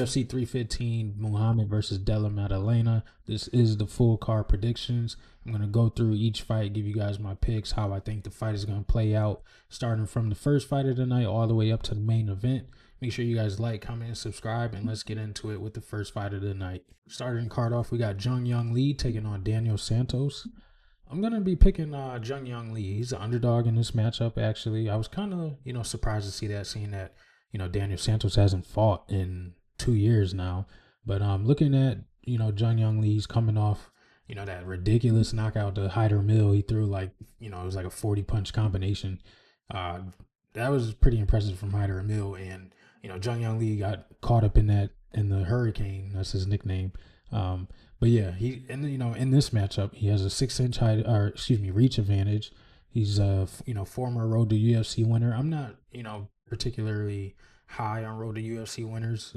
UFC 315, Muhammad versus Della Maddalena. This is the full card predictions. I'm going to go through each fight, give you guys my picks, how I think the fight is going to play out, starting from the first fight of the night all the way up to the main event. Make sure you guys like, comment, and subscribe, and let's get into it with the first fight of the night. Starting card off, we got Jung Young Lee taking on Daniel Santos. I'm going to be picking Jung Young Lee. He's an underdog in this matchup, actually. I was kind of, surprised to see that, seeing that, Daniel Santos hasn't fought in 2 years now. But looking at, Jung Young Lee's coming off, that ridiculous knockout to Hyder Mill. He threw it was like a 40-punch combination. That was pretty impressive from Hyder Mill. And, Jung Young Lee got caught up in the hurricane. That's his nickname. But yeah, in this matchup, he has a 6-inch reach advantage. He's a, former Road to UFC winner. I'm not, particularly high on Road to UFC winners.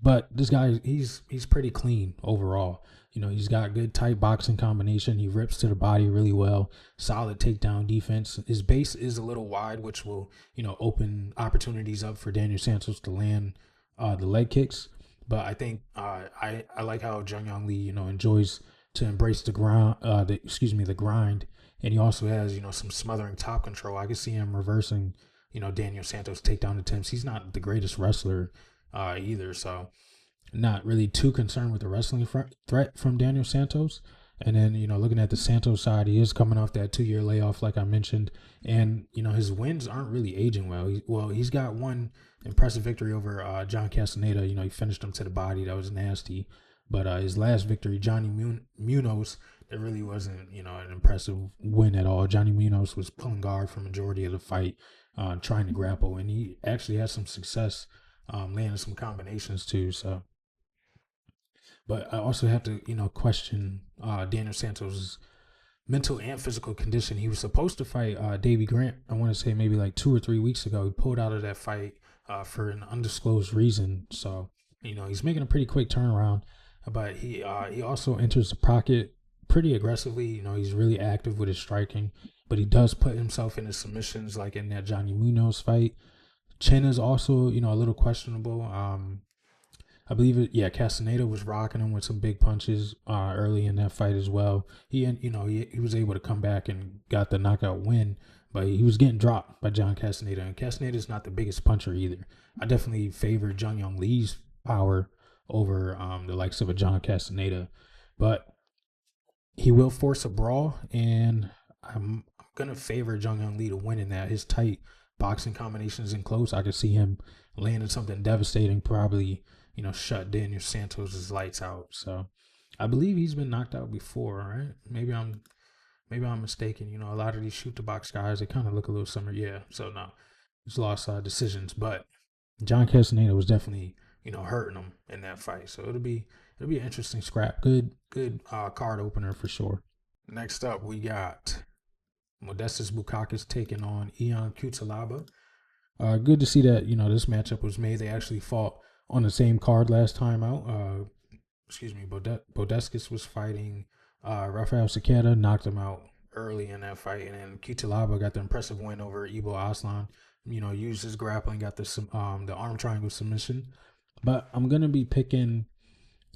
But this guy, he's pretty clean overall. He's got good tight boxing combination. He rips to the body really well. Solid takedown defense. His base is a little wide, which will, open opportunities up for Daniel Santos to land the leg kicks. But I think I like how Jung Young Lee, enjoys to embrace the grind. And he also has, some smothering top control. I can see him reversing, Daniel Santos' takedown attempts. He's not the greatest wrestler either, so not really too concerned with the wrestling threat from Daniel Santos. And then, looking at the Santos side, he is coming off that 2-year layoff, like I mentioned. And, his wins aren't really aging well. He's got one impressive victory over John Castaneda. He finished him to the body. That was nasty. But his last victory, Johnny Munoz, it really wasn't, an impressive win at all. Johnny Munoz was pulling guard for majority of the fight, trying to grapple. And he actually had some success landing some combinations too. So. But I also have to, question Daniel Santos' mental and physical condition. He was supposed to fight Davey Grant, I want to say maybe like 2 or 3 weeks ago. He pulled out of that fight for an undisclosed reason. So, he's making a pretty quick turnaround. But he also enters the pocket pretty aggressively. He's really active with his striking. But he does put himself into submissions like in that Johnny Munoz fight. Chin is also, a little questionable. I believe Castaneda was rocking him with some big punches early in that fight as well. He was able to come back and got the knockout win, but he was getting dropped by John Castaneda. And Castaneda is not the biggest puncher either. I definitely favor Jung Young Lee's power over the likes of a John Castaneda, but he will force a brawl, and I'm gonna favor Jung Young Lee to win in that. His tight boxing combinations and close, I could see him landing something devastating, probably. Shut Daniel Santos' lights out. So I believe he's been knocked out before, right? Maybe I'm mistaken. A lot of these shoot the box guys, they kind of look a little similar. Yeah. So no, he's lost decisions, but John Castaneda was definitely, hurting him in that fight. So it'll be an interesting scrap. Good card opener for sure. Next up, we got Modestas Bukaukus taking on Ion Cutelaba. Good to see that, this matchup was made. They actually fought on the same card last time out. Modestas was fighting Rafael Sakata, knocked him out early in that fight, and then Cutelaba got the impressive win over Ibo Aslan. Used his grappling, got the arm triangle submission. But I'm gonna be picking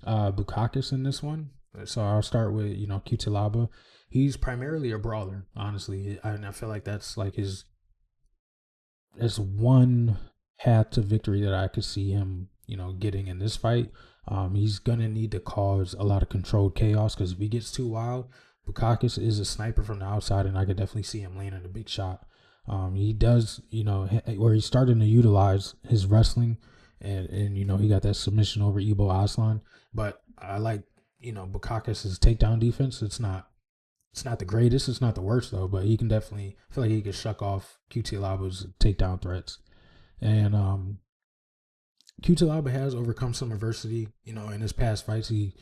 Bukaukus in this one. So I'll start with Cutelaba. He's primarily a brawler, honestly, and I feel like that's like that's one path to victory that I could see him getting in this fight. He's gonna need to cause a lot of controlled chaos, because if he gets too wild, Bukaukis is a sniper from the outside, and I could definitely see him landing a big shot. He does, where he's starting to utilize his wrestling, and he got that submission over Ibo Aslan. But I like, Bukaukis' takedown defense. It's not the greatest, it's not the worst though, but he can definitely, I feel like he can shuck off Cutelaba's takedown threats. And Cutelaba has overcome some adversity, in his past fights. He's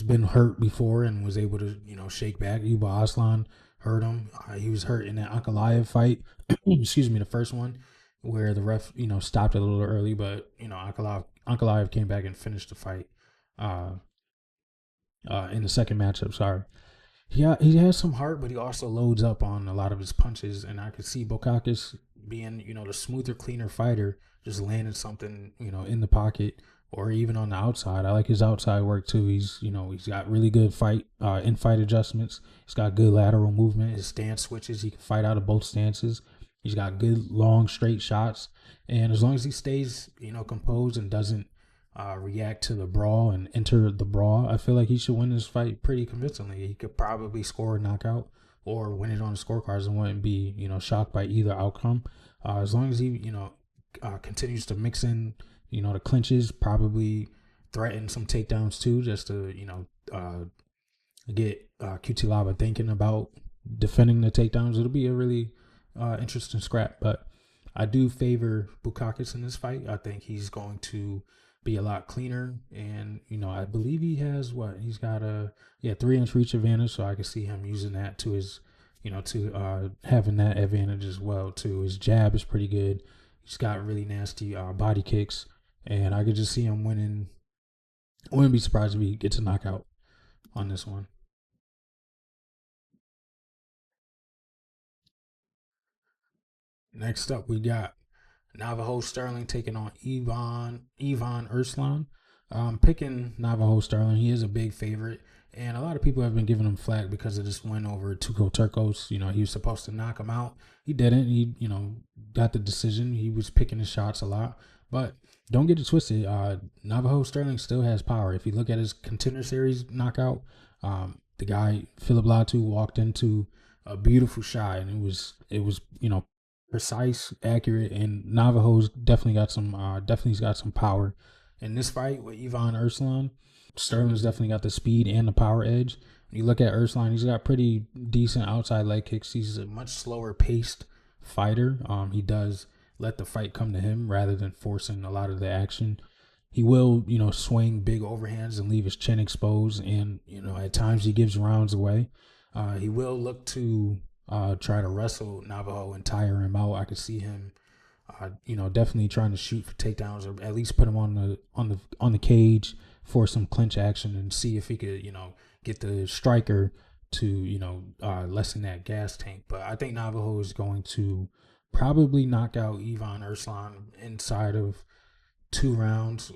been hurt before and was able to, shake back. Ibo Aslan hurt him. He was hurt in that Ankalaev fight, the first one, where the ref, stopped it a little early, but, Ankalaev came back and finished the fight in the second matchup, sorry. Yeah, he has some heart, but he also loads up on a lot of his punches, and I could see Bukaukis being, the smoother, cleaner fighter, just landing something, in the pocket, or even on the outside. I like his outside work too. He's he's got really good in fight adjustments. He's got good lateral movement. His stance switches. He can fight out of both stances. He's got good long straight shots, and as long as he stays composed and doesn't react to the brawl and enter the brawl, I feel like he should win this fight pretty convincingly. He could probably score a knockout or win it on the scorecards and wouldn't be shocked by either outcome. As long as he continues to mix in the clinches, probably threaten some takedowns too, just to get CUTELABA thinking about defending the takedowns. It'll be a really interesting scrap, but I do favor BUKAUKUS in this fight. I think he's going to be a lot cleaner, and I believe he has he's got a 3-inch reach advantage, so I can see him using that to his to having that advantage as well too. His jab is pretty good. He's got really nasty body kicks, and I could just see him winning. I wouldn't be surprised if he gets a knockout on this one. Next up, we got Navajo Sterling taking on Ivan ERSLAN. Picking Navajo Sterling. He is a big favorite, and a lot of people have been giving him flack because of this win over Tuco Turcos. He was supposed to knock him out. He didn't. He got the decision. He was picking his shots a lot, but don't get it twisted. Navajo Sterling still has power. If you look at his Contender Series knockout, the guy Philip Latu walked into a beautiful shot, and it was precise, accurate, and Navajo's definitely got some power. In this fight with Ivan ERSLAN, Sterling's definitely got the speed and the power edge. When you look at ERSLAN, he's got pretty decent outside leg kicks. He's a much slower paced fighter. He does let the fight come to him rather than forcing a lot of the action. He will, swing big overhands and leave his chin exposed, and at times he gives rounds away. He will look to try to wrestle Navajo and tire him out. I could see him, definitely trying to shoot for takedowns, or at least put him on the cage for some clinch action and see if he could, get the striker to, lessen that gas tank. But I think Navajo is going to probably knock out Ivan ERSLAN inside of 2 rounds.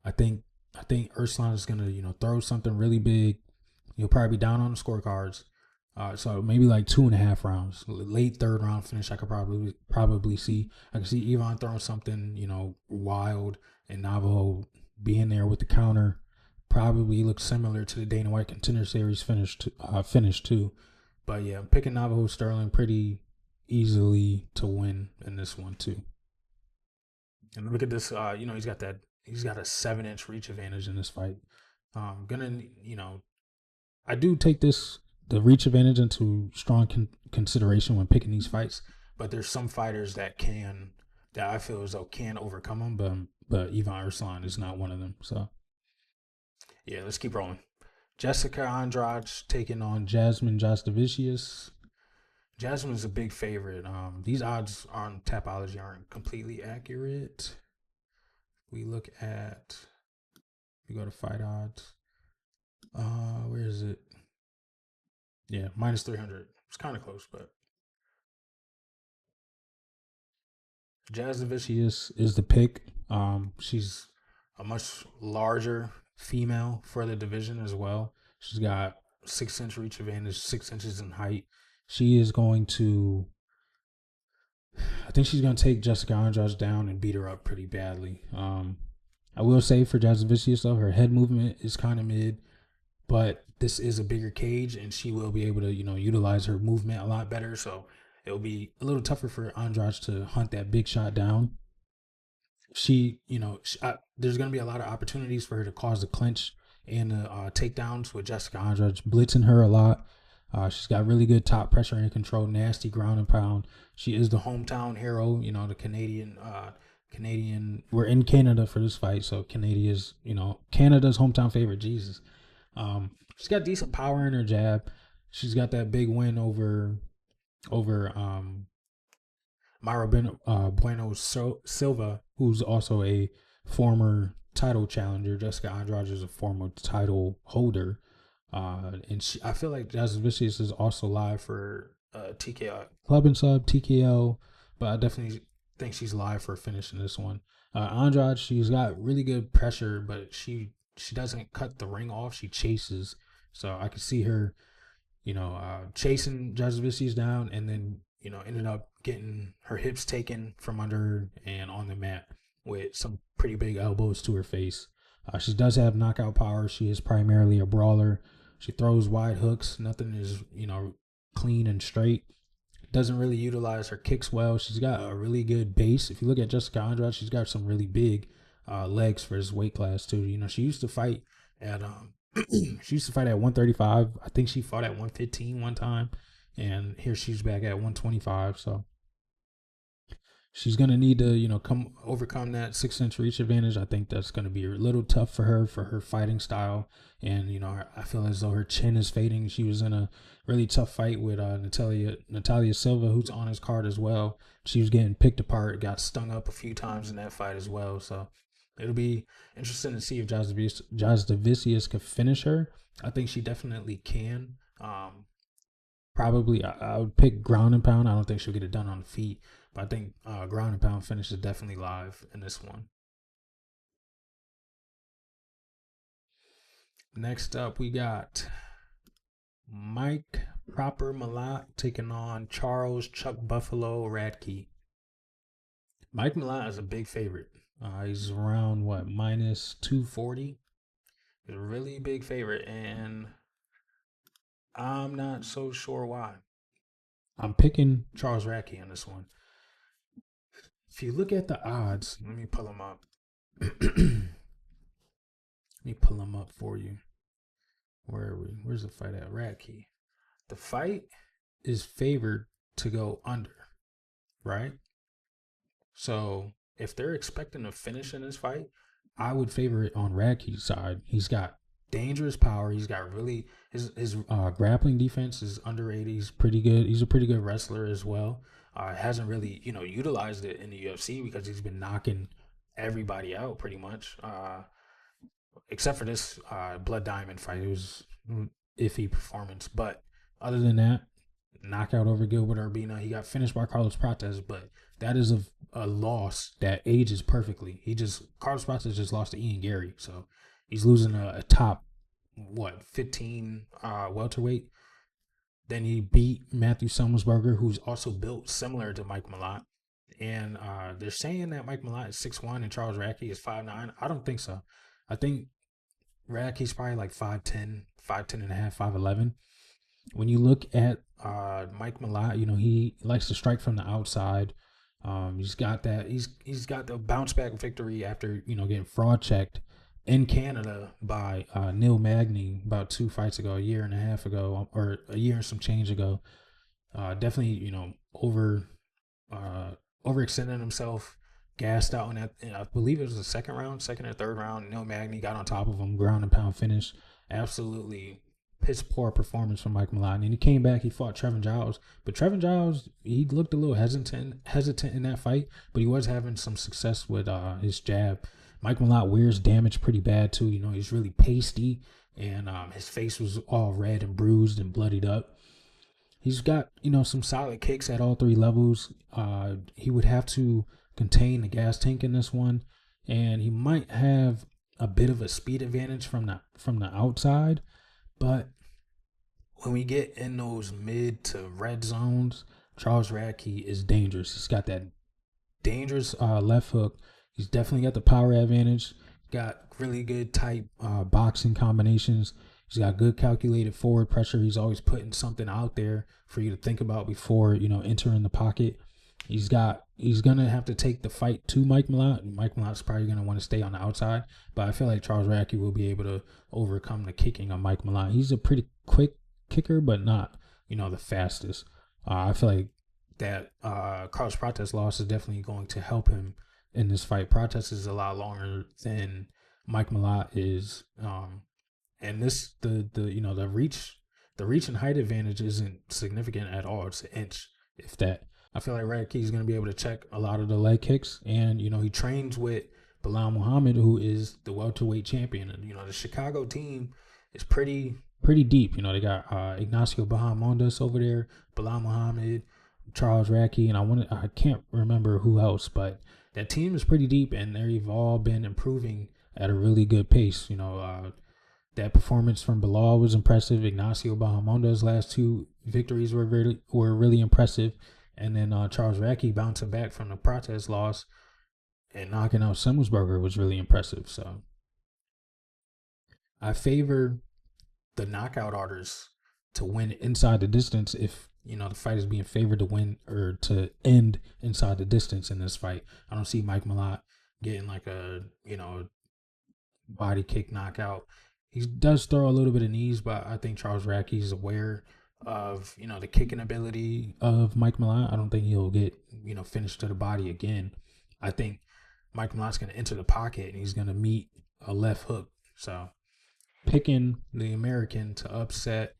I think ERSLAN is gonna, throw something really big. He'll probably be down on the scorecards. So maybe like 2.5 rounds, late 3rd round finish. I could probably see. I can see Ivan throwing something, wild, and Navajo being there with the counter. Probably looks similar to the Dana White Contender Series finish too. But yeah, I'm picking Navajo Sterling pretty easily to win in this one too. And look at this. He's got a 7-inch reach advantage in this fight. I do take the reach advantage into strong consideration when picking these fights, but there's some fighters that I feel as though can overcome them, but Ivan ERSLAN is not one of them. So yeah, let's keep rolling. Jessica Andrade taking on Jasmine Jasudavicius. Jasmine's a big favorite. These odds on Tapology aren't completely accurate. We go to fight odds. Where is it? Yeah, -300. It's kind of close, but Jasudavicius is the pick. She's a much larger female for the division as well. She's got 6-inch reach advantage, 6 inches in height. She is going to, I think she's going to take Jessica Andrade down and beat her up pretty badly. I will say for Jasudavicius though, her head movement is kind of mid, but this is a bigger cage and she will be able to, utilize her movement a lot better. So it'll be a little tougher for Andrade to hunt that big shot down. There's going to be a lot of opportunities for her to cause the clinch and takedowns with Jessica Andrade blitzing her a lot. She's got really good top pressure and control, nasty ground and pound. She is the hometown hero, the Canadian. We're in Canada for this fight, so Canada's hometown favorite. Jesus. She's got decent power in her jab. She's got that big win over Myra Bueno Silva, who's also a former title challenger. Jessica Andrade is a former title holder. And I feel like Jasudavicius is also live for TKO Club and Sub TKO, but I definitely think she's live for a finish in this one. Andrade, she's got really good pressure, but she doesn't cut the ring off. She chases, so I could see her, chasing JASUDAVICIUS down, and then ended up getting her hips taken from under her and on the mat with some pretty big elbows to her face. She does have knockout power. She is primarily a brawler. She throws wide hooks. Nothing is clean and straight. Doesn't really utilize her kicks well. She's got a really good base. If you look at Jessica Andrade, she's got some really big legs for his weight class too. She used to fight at she used to fight at 135. I think she fought at 115 one time, and here she's back at 125. So she's gonna need to overcome that 6-inch reach advantage. I think that's gonna be a little tough for her fighting style. And I feel as though her chin is fading. She was in a really tough fight with Natalia Silva, who's on his card as well. She was getting picked apart, got stung up a few times in that fight as well. So it'll be interesting to see if JASUDAVICIUS could finish her. I think she definitely can. Probably I would pick ground and pound. I don't think she'll get it done on the feet, but I think ground and pound finish is definitely live in this one. Next up, we got Mike Proper Malott taking on Charles Chuck Buffalo Radtke. Mike Malott is a big favorite. He's around minus 240. He's a really big favorite, and I'm not so sure why. I'm picking Charles Radtke on this one. If you look at the odds, let me pull them up. Let me pull them up for you. Where are we? Where's the fight at? Radtke. The fight is favored to go under, right? So if they're expecting a finish in this fight, I would favor it on Radtke's side. He's got dangerous power. He's got really his grappling defense is underrated. He's pretty good. He's a pretty good wrestler as well. Hasn't really utilized it in the UFC because he's been knocking everybody out pretty much. Except for this Blood Diamond fight. It was iffy performance. But other than that, knockout over Gilbert Urbina. He got finished by Carlos Prates, but that is a loss that ages perfectly. Carlos Prates just lost to Ian Gary. So he's losing a top, 15 welterweight. Then he beat Matthew Semmelsberger, who's also built similar to Mike Malott. And they're saying that Mike Malott is 6'1" and Charles Radtke is 5'9". I don't think so. I think Radtke's probably like 5'10", 5'10 and a half, 5'11". When you look at Mike Malott, he likes to strike from the outside. He's got that. He's got the bounce back victory after getting fraud checked in Canada by Neil Magny about 2 fights ago, a year and a half ago, or a year and some change ago. Definitely overextending himself, gassed out in that. I believe it was the second or third round. Neil Magny got on top of him, ground and pound finish. Absolutely piss poor performance from Mike Malott. And he came back, he fought Trevin Giles. But Trevin Giles, he looked a little hesitant in that fight, but he was having some success with his jab. Mike Malott wears damage pretty bad too. He's really pasty, and his face was all red and bruised and bloodied up. He's got, some solid kicks at all 3 levels. He would have to contain the gas tank in this one, and he might have a bit of a speed advantage from the outside. But when we get in those mid to red zones, Charles Radtke is dangerous. He's got that dangerous left hook. He's definitely got the power advantage. Got really good tight boxing combinations. He's got good calculated forward pressure. He's always putting something out there for you to think about before entering the pocket. He's gonna have to take the fight to Mike Malott. Mike Malott's probably gonna want to stay on the outside, but I feel like Charles Radtke will be able to overcome the kicking of Mike Malott. He's a pretty quick kicker, but not the fastest. I feel like that Carlos Prates loss is definitely going to help him in this fight. Prates is a lot longer than Mike Malott is, and this the reach and height advantage isn't significant at all. It's an inch, if that. I feel like Radtke is going to be able to check a lot of the leg kicks, and he trains with Belal Muhammad, who is the welterweight champion. And the Chicago team is pretty deep. They got Ignacio Bahamondes over there, Belal Muhammad, Charles Radtke, and I can't remember who else, but that team is pretty deep, and they've all been improving at a really good pace. That performance from Bilal was impressive. Ignacio Bahamondo's last two victories were really impressive, and then Charles Radtke bouncing back from the protest loss and knocking out Semmelsberger was really impressive. So I favor the knockout artists to win inside the distance if the fight is being favored to win or to end inside the distance in this fight. I don't see Mike Malott getting like a body kick knockout. He does throw a little bit of knees, but I think Charles Radtke is aware of the kicking ability of Mike Malott. I don't think he'll get finished to the body again. I think Mike Malott's going to enter the pocket and he's going to meet a left hook. So picking the American to upset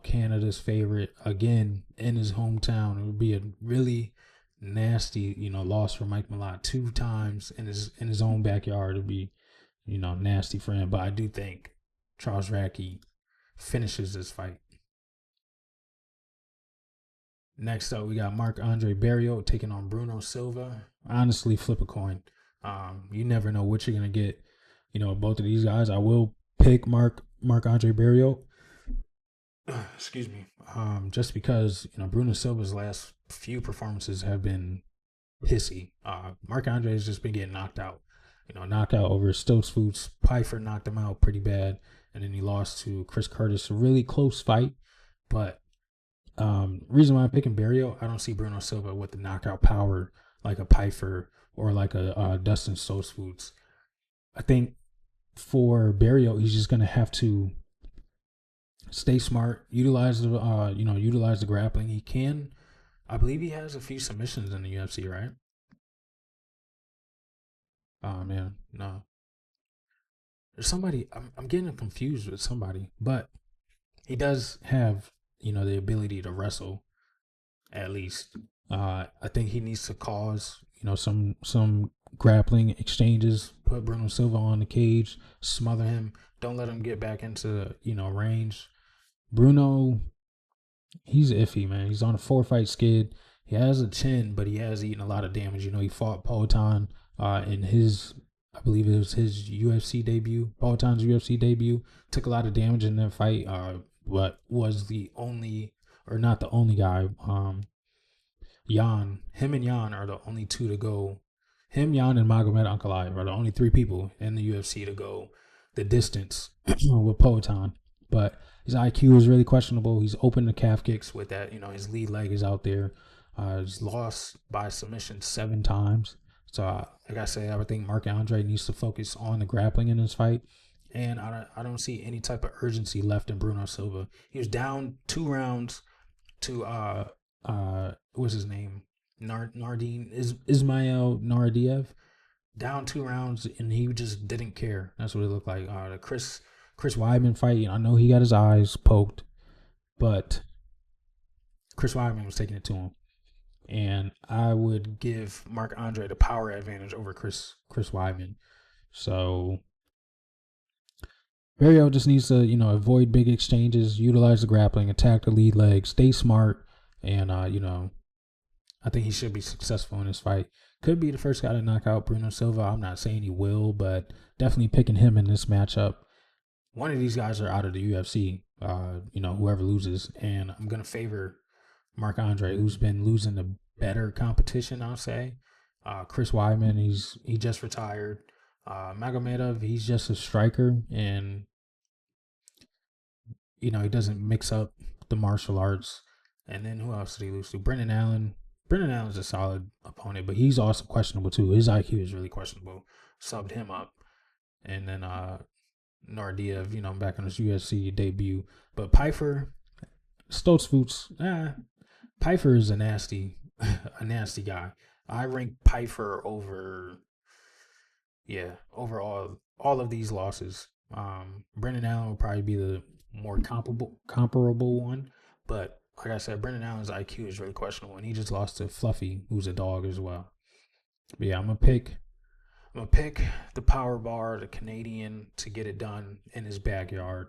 Canada's favorite again in his hometown, it would be a really nasty loss for Mike Malott 2 times in his own backyard. It'd be nasty for him. But I do think Charles Radtke finishes this fight. Next up, we got Marc-Andre Barriault taking on Bruno Silva. Honestly, flip a coin. You never know what you're gonna get. Both of these guys. I will pick Marc-Andre Barriault. Excuse me. Just because Bruno Silva's last few performances have been pissy. Marc-Andre has just been getting knocked out. Knockout over Stoltzfus. Pfeiffer knocked him out pretty bad, and then he lost to Chris Curtis. A really close fight, but reason why I'm picking Barriault, I don't see Bruno Silva with the knockout power like a Pfeiffer or like a Dustin Stoltzfus. I think for Barriault, he's just gonna have to stay smart, utilize the grappling. He can, I believe he has a few submissions in the UFC, right? Oh man, no. There's somebody I'm getting confused with somebody, but he does have the ability to wrestle at least. I think he needs to cause some grappling exchanges, put Bruno Silva on the cage, smother him, don't let him get back into range. Bruno, he's iffy, man. He's on a 4-fight skid. He has a chin, but he has eaten a lot of damage. He fought Poatan in his, I believe it was his UFC debut. Poatan's UFC debut. Took a lot of damage in that fight. But was the only, or not the only guy. Him and Jan are the only two to go. Him, Jan, and Magomed Ankalaev are the only 3 people in the UFC to go the distance with Poatan. But his IQ is really questionable. He's open to calf kicks with that. His lead leg is out there. He's lost by submission 7 times. So, like I said, I would think Marc-Andre needs to focus on the grappling in this fight. And I don't see any type of urgency left in Bruno Silva. He was down 2 rounds to what's his name? Ismail Nardiev. Down 2 rounds, and he just didn't care. That's what it looked like. The Chris Weidman fight, I know he got his eyes poked, but Chris Weidman was taking it to him. And I would give Marc-Andre the power advantage over Chris Weidman. So Barriault just needs to, avoid big exchanges, utilize the grappling, attack the lead leg, stay smart, and I think he should be successful in this fight. Could be the first guy to knock out Bruno Silva. I'm not saying he will, but definitely picking him in this matchup. One of these guys are out of the UFC, whoever loses. And I'm going to favor Marc-Andre, who's been losing the better competition, I'll say. Chris Weidman, he just retired. Magomedov, he's just a striker. And, he doesn't mix up the martial arts. And then who else did he lose to? Brendan Allen. Brendan Allen's a solid opponent, but he's also questionable too. His IQ is really questionable. Subbed him up. And then Nardiev, back on his UFC debut. But Pfeiffer, Stoltzfus, Pfeiffer is a nasty guy. I rank Pfeiffer over all of these losses. Brendan Allen will probably be the more comparable one, but like I said, Brendan Allen's IQ is really questionable, and he just lost to Fluffy, who's a dog as well. But yeah, I'm gonna pick the power bar, the Canadian, to get it done in his backyard.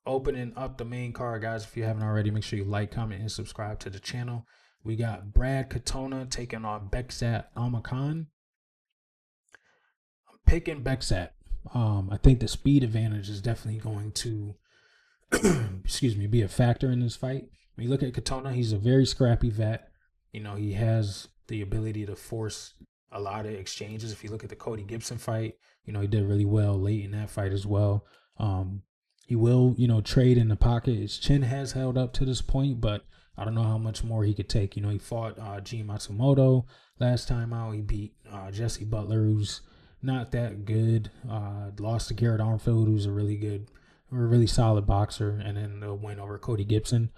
Opening up the main card, guys. If you haven't already, make sure you like, comment, and subscribe to the channel. We got Brad KATONA taking on Beksat ALMAKHAN. I'm picking Beksat. I think the speed advantage is definitely going to, excuse me, be a factor in this fight. When you look at KATONA, he's a very scrappy vet. You know, he has the ability to force a lot of exchanges. If you look at the Cody Gibson fight, you know, he did really well late in that fight as well. He will, you know, trade in the pocket. His chin has held up to this point, but I don't know how much more he could take. You know, he fought G Matsumoto last time out. He beat Jesse Butler, who's not that good. Lost to Garrett Armfield, who's a really solid boxer, and then the win over Cody Gibson.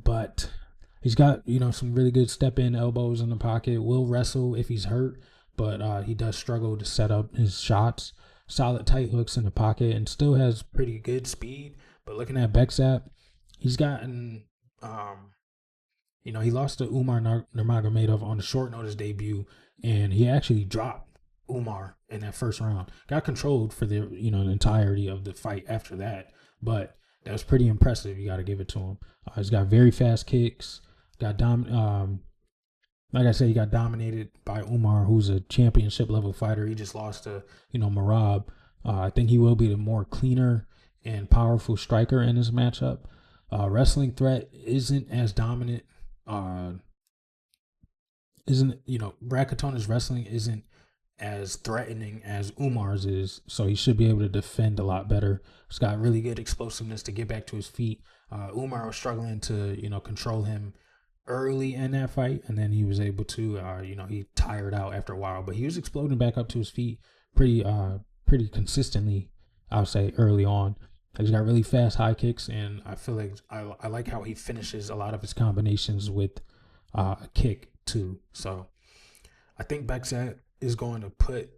But he's got, you know, some really good step-in elbows in the pocket. Will wrestle if he's hurt, but he does struggle to set up his shots. Solid tight hooks in the pocket and still has pretty good speed. But looking at Beksat, he's gotten, you know, he lost to Umar Nurmagomedov on the short notice debut, and he actually dropped Umar in that first round. Got controlled for the, you know, the entirety of the fight after that, but that was pretty impressive. You got to give it to him. He's got very fast kicks. Like I said, he got dominated by Umar, who's a championship level fighter. He just lost to, you know, Merab. I think he will be the more cleaner and powerful striker in this matchup. Wrestling threat isn't as dominant. You know, Brad KATONA's wrestling isn't as threatening as Umar's is, so he should be able to defend a lot better. He's got really good explosiveness to get back to his feet. Umar was struggling to, you know, control him early in that fight, and then he was able to, you know, he tired out after a while, but he was exploding back up to his feet pretty consistently, I would say, early on. He's got really fast high kicks, and I feel like I like how he finishes a lot of his combinations with a kick too. So I think Beksat is going to put,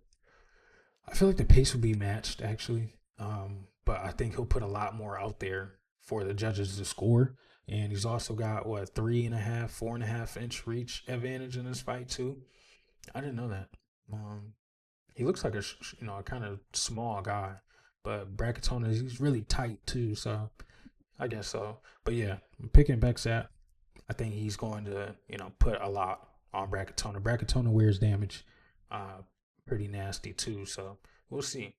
I feel like the pace will be matched actually, but I think he'll put a lot more out there for the judges to score. And he's also got, what, 3.5, 4.5 inch reach advantage in this fight too. I didn't know that. He looks like a, you know, a kind of small guy, but Brad KATONA, he's really tight too. So I guess so. But yeah, I'm picking Beksat. I think he's going to, you know, put a lot on Brad KATONA. Brad KATONA wears damage, pretty nasty too. So we'll see.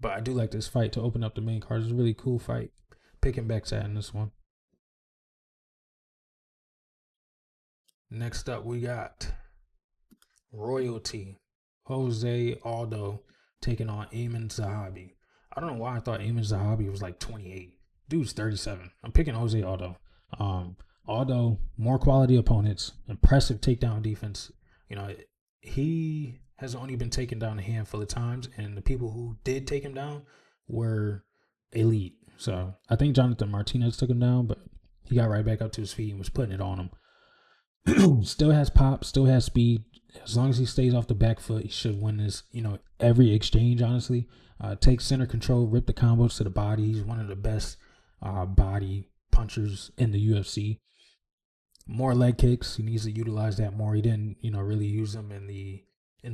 But I do like this fight to open up the main card. It's a really cool fight. Picking Beksat in this one. Next up, we got Royalty, Jose Aldo taking on Amin Zahabi. I don't know why I thought Amin Zahabi was like 28. Dude's 37. I'm picking Jose Aldo. Aldo, more quality opponents, impressive takedown defense. You know, he has only been taken down a handful of times, and the people who did take him down were elite. So I think Jonathan Martinez took him down, but he got right back up to his feet and was putting it on him. Still has pop, still has speed. As long as he stays off the back foot, he should win this, you know, every exchange, honestly. Take center control, rip the combos to the body. He's one of the best body punchers in the UFC. More leg kicks. He needs to utilize that more. He didn't, you know, really use them in the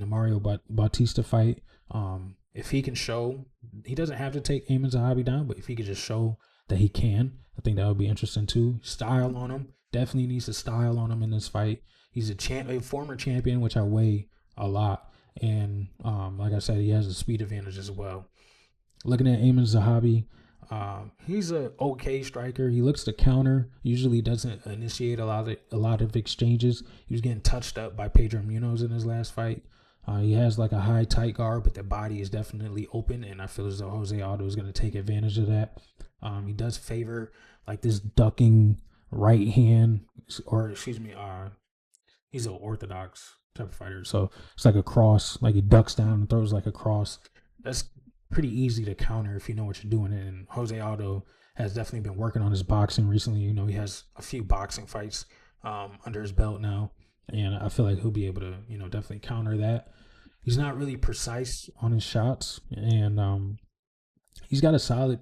Mario Bautista fight. If he can show, he doesn't have to take Amin Zahabi down, but if he could just show that he can, I think that would be interesting too. Style on him. Definitely needs to style on him in this fight. He's a former champion, which I weigh a lot. And like I said, he has a speed advantage as well. Looking at Amin Zahabi, he's a okay striker. He looks to counter. Usually doesn't initiate a lot of exchanges. He was getting touched up by Pedro Munoz in his last fight. He has like a high tight guard, but the body is definitely open, and I feel as though Jose Aldo is going to take advantage of that. He does favor like this ducking right hand, or excuse me, he's an orthodox type of fighter, so it's like a cross, like he ducks down and throws like a cross. That's pretty easy to counter if you know what you're doing. And Jose Aldo has definitely been working on his boxing recently. You know, he has a few boxing fights under his belt now, and I feel like he'll be able to, you know, definitely counter that. He's not really precise on his shots, and he's got a solid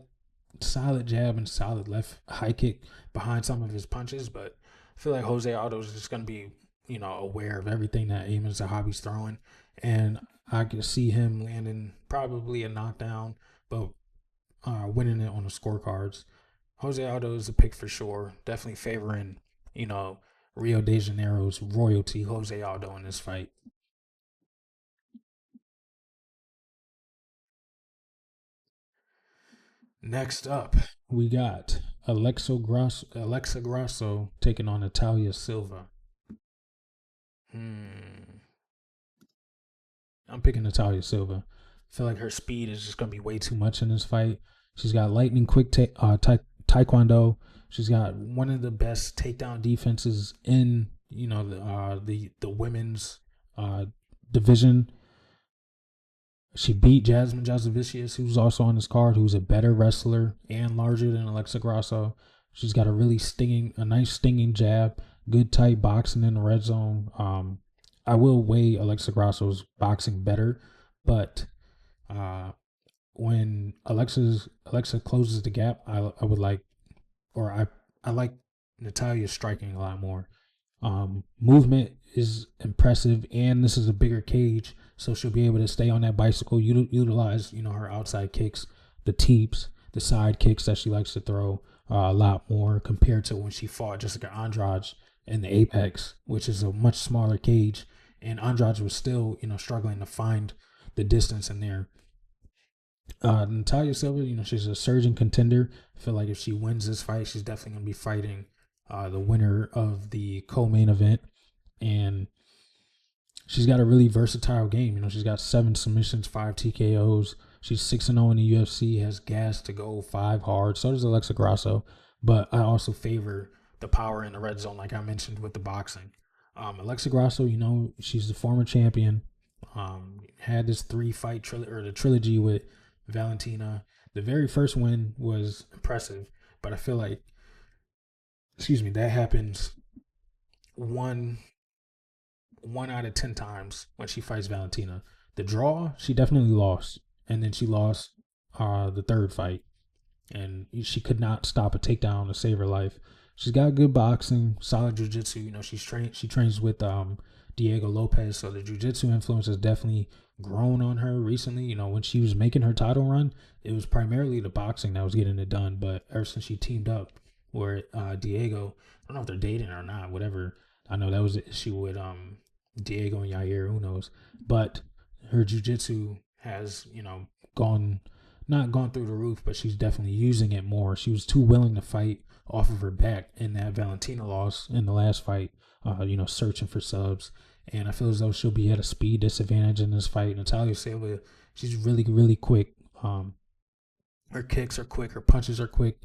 jab and solid left high kick behind some of his punches, but I feel like Jose Aldo is just going to be, you know, aware of everything that Amin Zahabi's throwing, and I can see him landing probably a knockdown, but winning it on the scorecards. Jose Aldo is a pick for sure. Definitely favoring, Rio de Janeiro's royalty, Jose Aldo, in this fight. Next up, we got Alexa Grasso taking on Natalia Silva. I'm picking Natalia Silva. I feel like her speed is just going to be way too much in this fight. She's got lightning quick taekwondo. She's got one of the best takedown defenses in the women's division. She beat Jasmine Jasudavicius, who's also on this card, who's a better wrestler and larger than Alexa Grasso. She's got a nice stinging jab, good tight boxing in the red zone. I will weigh Alexa Grasso's boxing better, but when Alexa closes the gap, I like Natalia's striking a lot more. Movement is impressive, and this is a bigger cage, so she'll be able to stay on that bicycle, utilize her outside kicks, the teeps, the side kicks that she likes to throw a lot more compared to when she fought Jessica Andrade in the Apex, which is a much smaller cage, and Andrade was still struggling to find the distance in there. Natalia Silva, she's a surging contender. I feel like if she wins this fight, she's definitely going to be fighting the winner of the co-main event. And she's got a really versatile game. She's got 7 submissions, 5 TKOs. She's 6-0 in the UFC, has gas to go 5 hard. So does Alexa Grasso. But I also favor the power in the red zone, like I mentioned with the boxing. Alexa Grasso, she's the former champion. Had this 3-fight trilogy with Valentina. The very first win was impressive, but I feel like, that happens one out of 10 times when she fights Valentina. The draw, she definitely lost, and then she lost the third fight, and she could not stop a takedown to save her life. She's got good boxing, solid jiu-jitsu. She trains with Diego Lopez, so the jiu-jitsu influence has definitely grown on her recently. When she was making her title run, it was primarily the boxing that was getting it done, but ever since she teamed up with Diego, I don't know if they're dating or not, whatever. I know that was the issue with Diego and Yair, who knows, but her jiu-jitsu has not gone through the roof, but she's definitely using it more. She was too willing to fight off of her back in that Valentina loss in the last fight, searching for subs. And I feel as though she'll be at a speed disadvantage in this fight. Natalia Silva, she's really, really quick. Her kicks are quick, her punches are quick,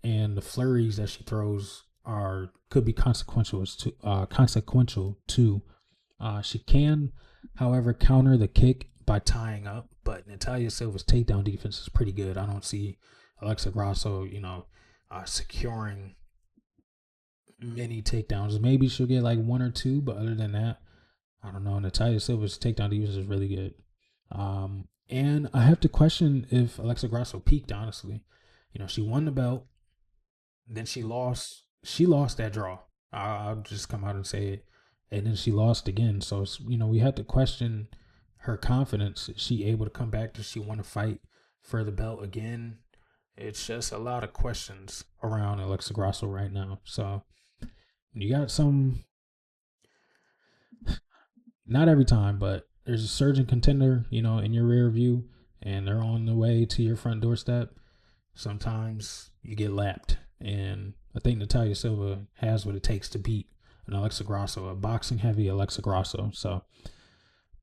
and the flurries that she throws could be consequential too. She can, however, counter the kick by tying up, but Natalia Silva's takedown defense is pretty good. I don't see Alexa Grasso, securing many takedowns. Maybe she'll get like 1 or 2, but other than that, I don't know. Natalia Silva's takedown defense is really good. And I have to question if Alexa Grasso peaked, honestly. She won the belt, then she lost that draw. I'll just come out and say it. And then she lost again. So, we had to question her confidence. Is she able to come back? Does she want to fight for the belt again? It's just a lot of questions around Alexa Grasso right now. So, you got some, not every time, but there's a surging contender, in your rear view, and they're on the way to your front doorstep. Sometimes you get lapped. And I think Natalia Silva has what it takes to beat an Alexa Grasso, a boxing heavy Alexa Grasso. So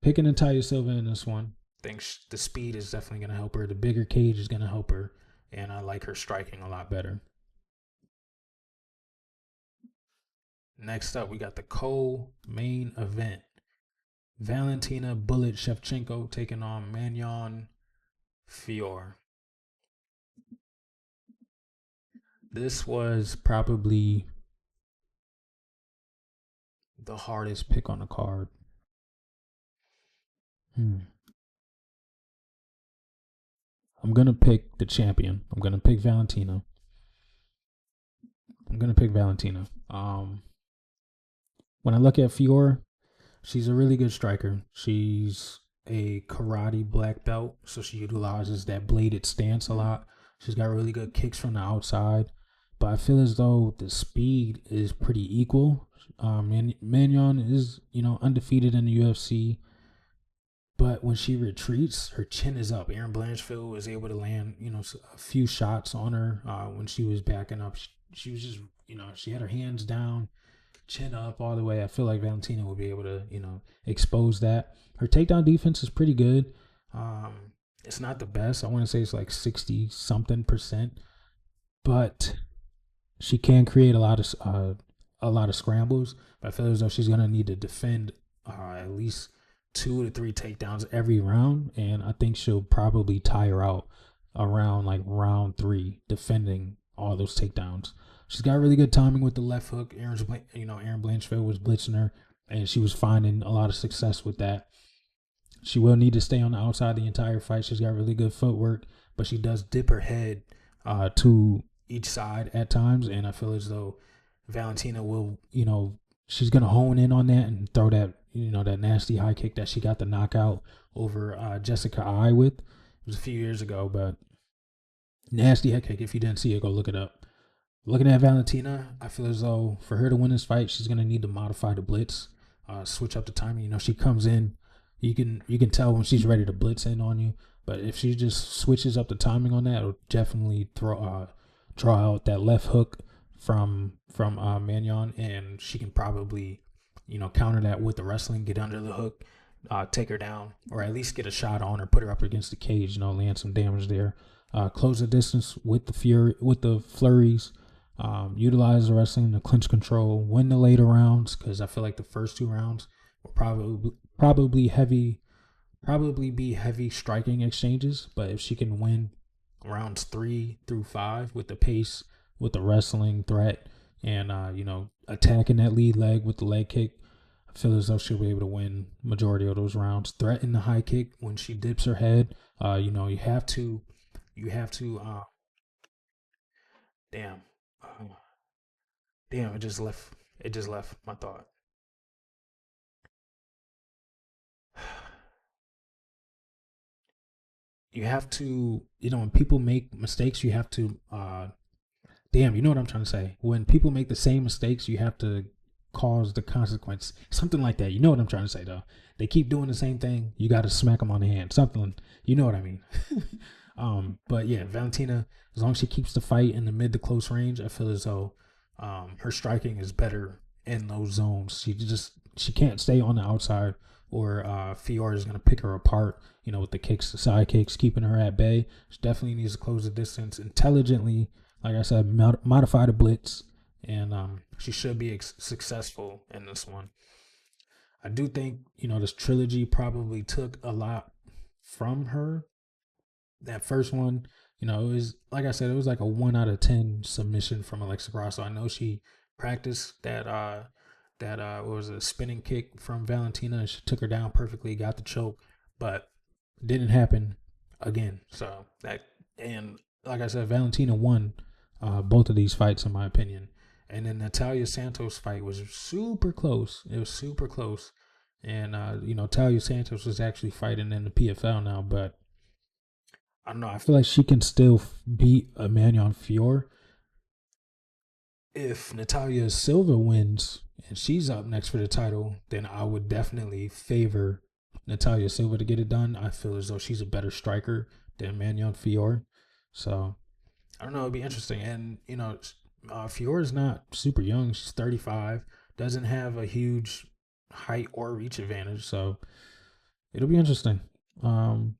picking Natalia Silva in this one. I think the speed is definitely going to help her. The bigger cage is going to help her. And I like her striking a lot better. Next up, we got the co-main event. Valentina Bullet Shevchenko taking on Manon Fiorot. This was probably the hardest pick on the card. I'm going to pick the champion. I'm going to pick Valentina. When I look at Fiorot, she's a really good striker. She's a karate black belt, so she utilizes that bladed stance a lot. She's got really good kicks from the outside, but I feel as though the speed is pretty equal. Magnon is, undefeated in the UFC, but when she retreats, her chin is up. Erin Blanchfield was able to land, a few shots on her when she was backing up. She was just, she had her hands down, chin up all the way. I feel like Valentina will be able to, expose that. Her takedown defense is pretty good. It's not the best. I want to say it's like 60 something percent, but she can create a lot of scrambles. But I feel as though she's gonna need to defend at least 2 to 3 takedowns every round, and I think she'll probably tire out around like round 3 defending all those takedowns. She's got really good timing with the left hook. Erin Blanchfield was blitzing her, and she was finding a lot of success with that. She will need to stay on the outside the entire fight. She's got really good footwork, but she does dip her head to each side at times, and I feel as though Valentina will, she's gonna hone in on that and throw that, that nasty high kick that she got the knockout over Jessica Eye with. It was a few years ago, but nasty head kick. If you didn't see it, go look it up. Looking at Valentina, I feel as though for her to win this fight, she's gonna need to modify the blitz, switch up the timing. She comes in. You can tell when she's ready to blitz in on you, but if she just switches up the timing on that, it'll definitely draw out that left hook from Magnon, and she can probably counter that with the wrestling, get under the hook, take her down, or at least get a shot on her, put her up against the cage, land some damage there, close the distance with the flurries, utilize the wrestling, the clinch control, win the later rounds, because I feel like the first 2 rounds will probably be heavy striking exchanges. But if she can win rounds 3 through 5 with the pace, with the wrestling threat, and attacking that lead leg with the leg kick, I feel as though she'll be able to win majority of those rounds. Threaten the high kick when she dips her head. You have to damn it just left my thought. You have to, when people make mistakes, you have to, you know what I'm trying to say? When people make the same mistakes, you have to cause the consequence. Something like that. You know what I'm trying to say, though? They keep doing the same thing. You got to smack them on the hand. Something, you know what I mean? But yeah, Valentina, as long as she keeps the fight in the mid to close range, I feel as though her striking is better in those zones. She can't stay on the outside, or Fiora is going to pick her apart, with the kicks, the side kicks, keeping her at bay. She definitely needs to close the distance intelligently. Like I said, modify the blitz, and she should be successful in this one. I do think, this trilogy probably took a lot from her. That first one, it was, like I said, it was like a 1 out of 10 submission from Alexa Grasso. I know she practiced that what was a spinning kick from Valentina, and she took her down perfectly, got the choke, but it didn't happen again. So and like I said, Valentina won both of these fights in my opinion. And then Natalia Santos fight was super close. It was super close. And Natalia Santos is actually fighting in the PFL now, but I don't know. I feel like she can still beat a Magnon Fior. If Natalia Silva wins and she's up next for the title, then I would definitely favor Natalia Silva to get it done. I feel as though she's a better striker than Magnon Fior. So I don't know. It'd be interesting. And, Fior is not super young. She's 35, doesn't have a huge height or reach advantage. So it'll be interesting. I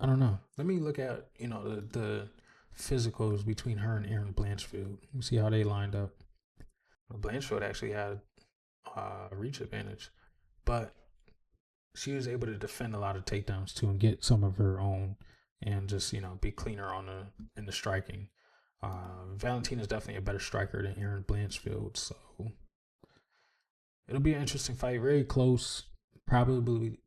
don't know. Let me look at, the physicals between her and Erin Blanchfield. Let me see how they lined up. Blanchfield actually had a reach advantage, but she was able to defend a lot of takedowns too and get some of her own, and just be cleaner in the striking. Valentina is definitely a better striker than Erin Blanchfield, so it'll be an interesting fight. Very close, probably.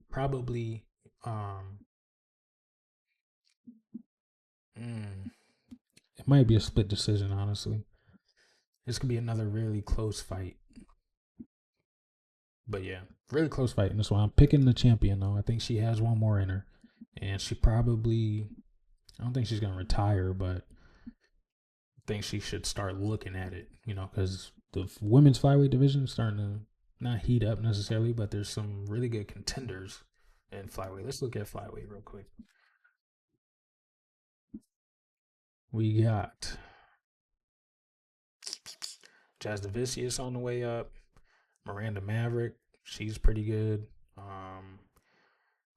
It might be a split decision, honestly. This could be another really close fight. But yeah, really close fight in this one. I'm picking the champion, though. I think she has one more in her. And she probably, I don't think she's gonna retire, but I think she should start looking at it. Because the women's flyweight division is starting to not heat up necessarily, but there's some really good contenders in flyweight. Let's look at flyweight real quick. We got JASUDAVICIUS on the way up. Miranda Maverick, she's pretty good.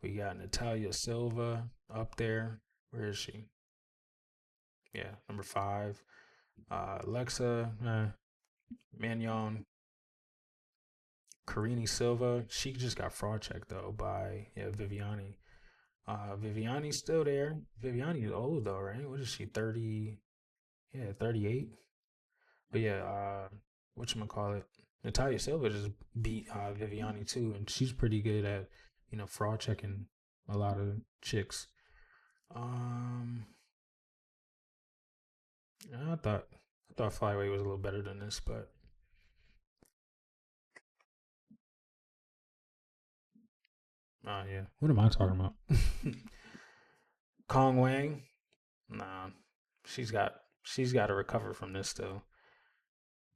We got Natalia Silva up there. Where is she? Yeah, number 5. Alexa Magnon, Karini Silva. She just got fraud checked though by Viviani. Viviani's still there. Viviani's old though, right? What is she? 30? Yeah, 38. But yeah, whatchamacallit? Natalia Silva just beat Viviani too, and she's pretty good at fraud checking a lot of chicks. I thought flyweight was a little better than this, but yeah. What am I talking about? Kong Wang, nah, she's got to recover from this still.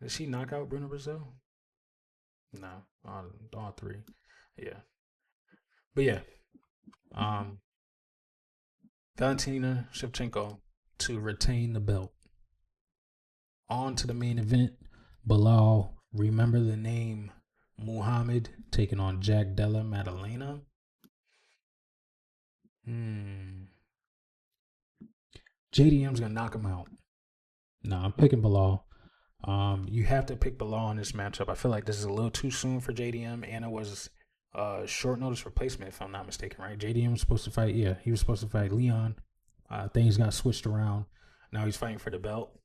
Did she knock out Bruno Brazil? No, all 3. Yeah, but yeah, Valentina Shevchenko to retain the belt. On to the main event. Belal, remember the name Muhammad, taking on Della Maddalena. JDM's gonna knock him out. Nah, I'm picking Belal. You have to pick Belal in this matchup. I feel like this is a little too soon for JDM, and it was short notice replacement, if I'm not mistaken, right? JDM was supposed to fight, he was supposed to fight Leon. Things got switched around. Now he's fighting for the belt.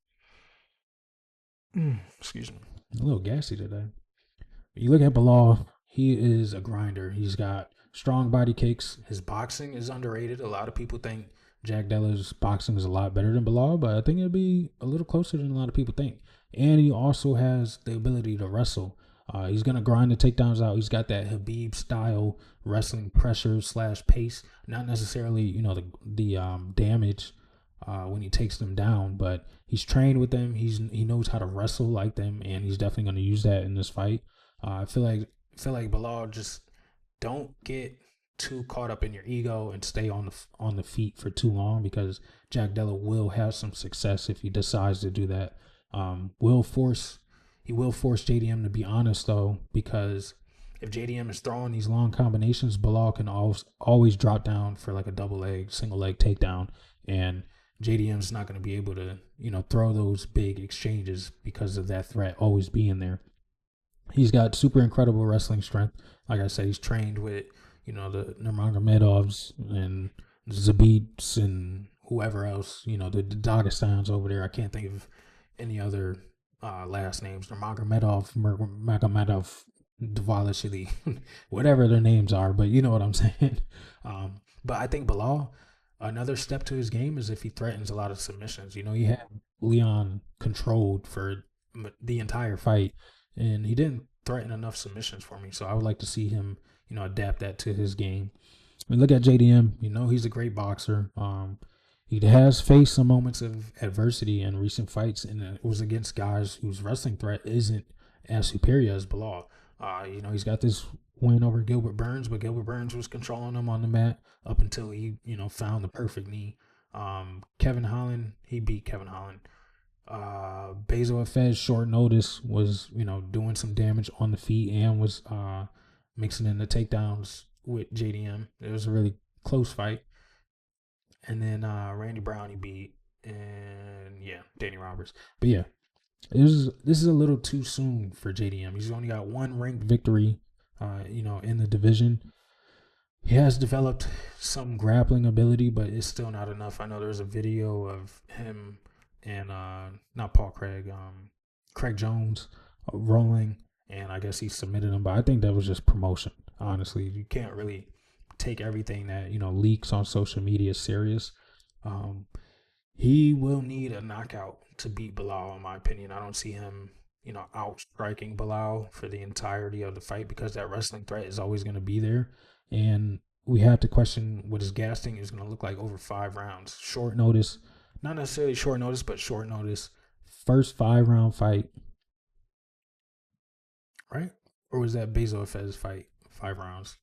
Excuse me. A little gassy today. You look at Belal, he is a grinder. He's got strong body kicks. His boxing is underrated. A lot of people think Della's boxing is a lot better than Belal, but I think it'll be a little closer than a lot of people think. And he also has the ability to wrestle. He's going to grind the takedowns out. He's got that Habib style wrestling pressure / pace. Not necessarily, the damage when he takes them down, but he's trained with them. He knows how to wrestle like them, and he's definitely going to use that in this fight. I feel like Belal, just don't get too caught up in your ego and stay on the feet for too long, because Della will have some success if he decides to do that. He will force JDM to be honest though, because if JDM is throwing these long combinations, Belal can always drop down for like a single leg takedown, and JDM's not going to be able to throw those big exchanges because of that threat always being there. He's got super incredible wrestling strength. Like I said, he's trained with the Nurmagomedovs and Zabits and whoever else, the Dagestans over there. I can't think of any other last names. Nurmagomedov, Dvalishvili, whatever their names are, but you know what I'm saying. But I think Belal, another step to his game is if he threatens a lot of submissions. He had Leon controlled for the entire fight, and he didn't threaten enough submissions for me. So I would like to see him, adapt that to his game. I mean, look at JDM. He's a great boxer. He has faced some moments of adversity in recent fights, and it was against guys whose wrestling threat isn't as superior as Belal. He's got this win over Gilbert Burns, but Gilbert Burns was controlling him on the mat up until he, found the perfect knee. Kevin Holland, he beat Kevin Holland. Bezo Efez, short notice, was, doing some damage on the feet and was mixing in the takedowns with JDM. It was a really close fight. And then Randy Brown, he beat, and Danny Roberts. But yeah, this is a little too soon for JDM. He's only got one ranked victory, in the division. He has developed some grappling ability, but it's still not enough. I know there's a video of him and not Paul Craig, Craig Jones rolling, and I guess he submitted him, but I think that was just promotion. Honestly, you can't really take everything that leaks on social media serious. He will need a knockout to beat Belal, in my opinion. I don't see him out striking Belal for the entirety of the fight, because that wrestling threat is always going to be there. And we had to question what his gas tank is going to look like over 5 rounds. Short notice, not necessarily short notice, but short notice. First 5-round fight, right? Or was that Bezo Fez fight 5 rounds?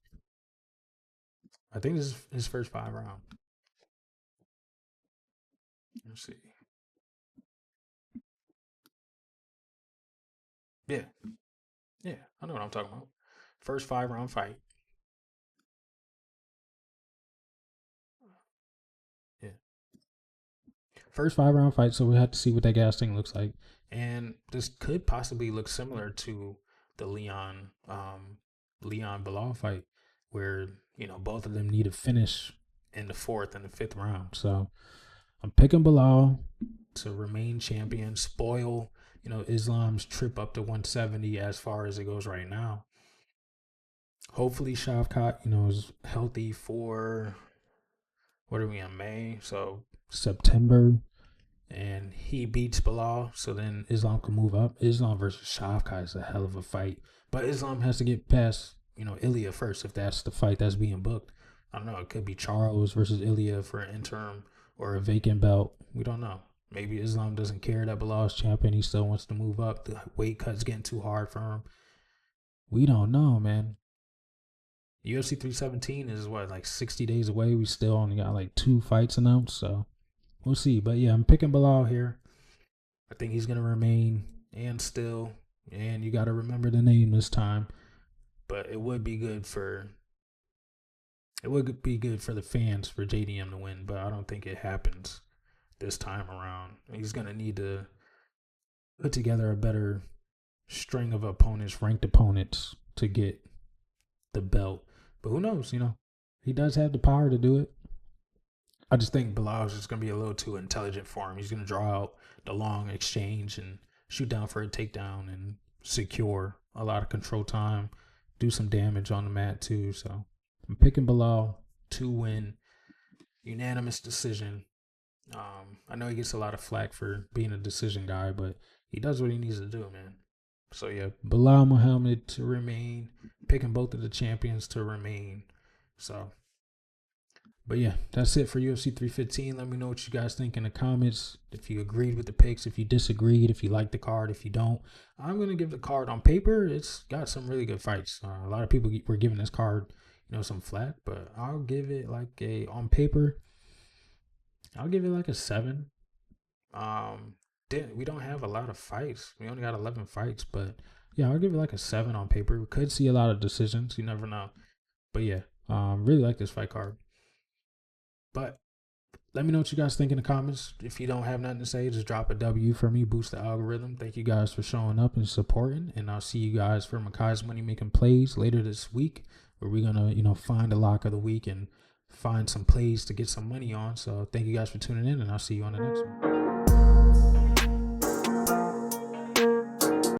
I think this is his first 5 round. Let's see. Yeah, I know what I'm talking about. First 5-round fight. Yeah. First 5-round fight, so we have to see what that gas tank looks like. And this could possibly look similar to the Leon Bilal fight, where, you know, both of them need to finish in the 4th and the 5th round. So I'm picking Bilal to remain champion, spoil, you know, Islam's trip up to 170 as far as it goes right now. Hopefully Shavkat, you know, is healthy for, what are we in, May? So September, and he beats Bilal, so then Islam can move up. Islam versus Shavkat is a hell of a fight, but Islam has to get past, you know, Ilya first if that's the fight that's being booked. I don't know. It could be Charles versus Ilya for an interim or a vacant belt. We don't know. Maybe Islam doesn't care that Bilal is champion. He still wants to move up. The weight cut's getting too hard for him. We don't know, man. UFC 317 is what, like 60 days away. We still only got like 2 fights announced, so we'll see. But yeah, I'm picking Bilal here. I think he's gonna remain and still. And you got to remember the name this time. But it would be good for the fans for JDM to win. But I don't think it happens this time around. He's gonna need to put together a better string of opponents, ranked opponents, to get the belt. But who knows? You know, he does have the power to do it. I just think Bilal is just going to be a little too intelligent for him. He's going to draw out the long exchange and shoot down for a takedown and secure a lot of control time, do some damage on the mat too. So I'm picking Bilal to win, unanimous decision. I know he gets a lot of flack for being a decision guy, but he does what he needs to do, man. So yeah, Bilal Muhammad to remain, picking both of the champions to remain. So, but yeah, that's it for UFC 315. Let me know what you guys think in the comments. If you agreed with the picks, if you disagreed, if you liked the card, if you don't. I'm going to give the card on paper. It's got some really good fights. A lot of people were giving this card, you know, some flack, but I'll give it like on paper, I'll give it like a 7. We don't have a lot of fights. We only got 11 fights, but yeah, I'll give it like a 7 on paper. We could see a lot of decisions. You never know. But yeah, really like this fight card. But let me know what you guys think in the comments. If you don't have nothing to say, just drop a W for me, boost the algorithm. Thank you guys for showing up and supporting. And I'll see you guys for Makai's Money Making Plays later this week, where we're going to, you know, find a lock of the week and find some plays to get some money on. So thank you guys for tuning in, and I'll see you on the next one.